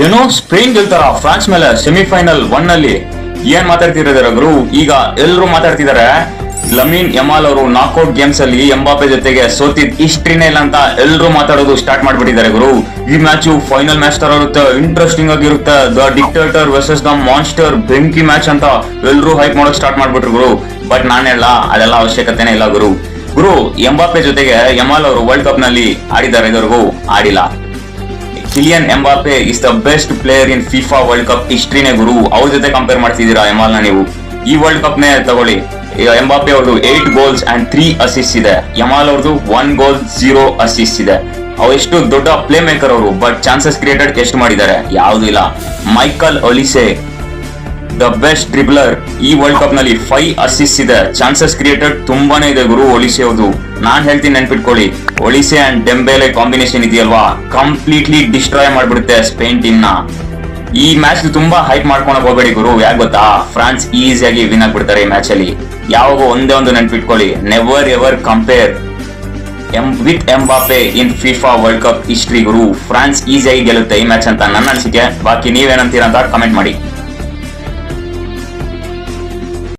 ಏನೋ Spain ಗೆಲ್ತಾರ France ಮೇಲೆ semifinal 1 ನಲ್ಲಿ ಏನ್ ಮಾತಾಡ್ತಿದ್ದಾರೆ ಗುರು? ಈಗ ಎಲ್ರು ಮಾತಾಡ್ತಿದ್ದಾರೆ ಲಮೀನ್ ಯಮಾಲ್ ಅವರು ನಾಕ್ಔಟ್ ಗೇಮ್ಸ್ ಅಲ್ಲಿ ಎಂಬಾಪೆ ಜೊತೆಗೆ ಸೋತಿದ್ ಹಿಸ್ಟ್ರಿನೇ ಇಲ್ಲ ಅಂತ ಎಲ್ರು ಮಾತಾಡೋದು ಸ್ಟಾರ್ಟ್ ಮಾಡ್ಬಿಟ್ಟಿದ್ದಾರೆ ಗುರು. ಈ ಮ್ಯಾಚ್ ಫೈನಲ್ ಮ್ಯಾಚ್ ತರ ಇರುತ್ತೆ, ಇಂಟ್ರೆಸ್ಟಿಂಗ್ ಆಗಿರುತ್ತೆ. The dictator versus the monster ಬೆಂಕಿ ಮ್ಯಾಚ್ ಅಂತ ಎಲ್ರು ಹೈಪ್ ಮಾಡೋಕ್ ಸ್ಟಾರ್ಟ್ ಮಾಡ್ಬಿಟ್ರು ಗುರು. ಬಟ್ ನಾನೆಲ್ಲ ಅದೆಲ್ಲ ಅವಶ್ಯಕತೆನೇ ಇಲ್ಲ ಗುರು. ಎಂಬಾಪೆ ಜೊತೆಗೆ ಯಮಾಲ್ ಅವರು ವರ್ಲ್ಡ್ ಕಪ್ ನಲ್ಲಿ ಆಡಿದ್ದಾರೆ, ಇದುವರೆಗೂ ಆಡಿಲ್ಲ. Kylian Mbappe is the best player in FIFA world cup ಹಿಸ್ಟ್ರಿನೇ ಗುರು. ಅವ್ರ ಜೊತೆ ಕಂಪೇರ್ ಮಾಡ್ತಿದ್ದೀರಾ ಯಮಾಲ್ ನ ನೀವು? ಈ ವರ್ಲ್ಡ್ ಕಪ್ ನೇ ತಗೊಳ್ಳಿ, ಎಂಬಾಪೆ ಅವ್ರದ್ದು 8 ಗೋಲ್ಸ್ ಅಂಡ್ 3 ಅಸಿಸ್ಟ್ ಇದೆ. ಯಮಾಲ್ ಅವ್ರದ್ದು 1 ಗೋಲ್ 0 ಅಸಿಸ್ಟ್ ಇದೆ. ಎಷ್ಟು ದೊಡ್ಡ ಪ್ಲೇ ಮೇಕರ್ ಅವರು, ಬಟ್ ಚಾನ್ಸಸ್ ಕ್ರಿಯೇಟೆಡ್ ಎಷ್ಟು ಮಾಡಿದ್ದಾರೆ? ಯಾವ್ದು ಇಲ್ಲ. ಮೈಕಲ್ ಒಲಿಸೆ ದ ಬೆಸ್ಟ್ ಡ್ರಿಬ್ಲರ್, ಈ ವರ್ಲ್ಡ್ ಕಪ್ ನಲ್ಲಿ 5 ಅಸಿಸ್ಟ್ ಇದೆ. ಚಾನ್ಸಸ್ ಕ್ರಿಯೇಟೆಡ್ ತುಂಬಾನೇ ಇದೆ ಗುರು ಒಲಿಸೆ ಅವ್ರದ್ದು. ನಾನ್ ಹೇಳ್ತೀನಿ ನೆನ್ಪಿಟ್ಕೊಳ್ಳಿ, ಒಲಿಸೆ ಅಂಡ್ ಡೆಂಬೆಲೆ ಕಾಂಬಿನೇಷನ್ ಇದೆಯಲ್ವಾ, ಕಂಪ್ಲೀಟ್ಲಿ ಡಿಸ್ಟ್ರಾಯ್ ಮಾಡ್ಬಿಡುತ್ತೆ ಸ್ಪೇನ್ ಟೀಮ್ ನ. ಈ ಮ್ಯಾಚ್ ತುಂಬಾ ಹೈಪ್ ಮಾಡ್ಕೊಳಕ್ ಹೋಗ್ಬೇಡಿ ಗುರು. ಯಾಕೆ ಗೊತ್ತಾ? ಫ್ರಾನ್ಸ್ ಈಸಿಯಾಗಿ ವಿನ್ ಆಗ್ಬಿಡ್ತಾರೆ ಈ ಮ್ಯಾಚ್ ಅಲ್ಲಿ. ಯಾವಾಗ ಒಂದೇ ಒಂದು ನೆನ್ಪಿಟ್ಕೊಳ್ಳಿ, never ever compare with Mbappe in FIFA world cup history ಗುರು. ಫ್ರಾನ್ಸ್ ಈಸಿಯಾಗಿ ಗೆಲ್ಲುತ್ತೆ ಈ ಮ್ಯಾಚ್ ಅಂತ ನನ್ನ ಅನಿಸಿಕೆ. ಬಾಕಿ ನೀವೇನಂತೀರಾ ಅಂತ ಕಮೆಂಟ್ ಮಾಡಿ.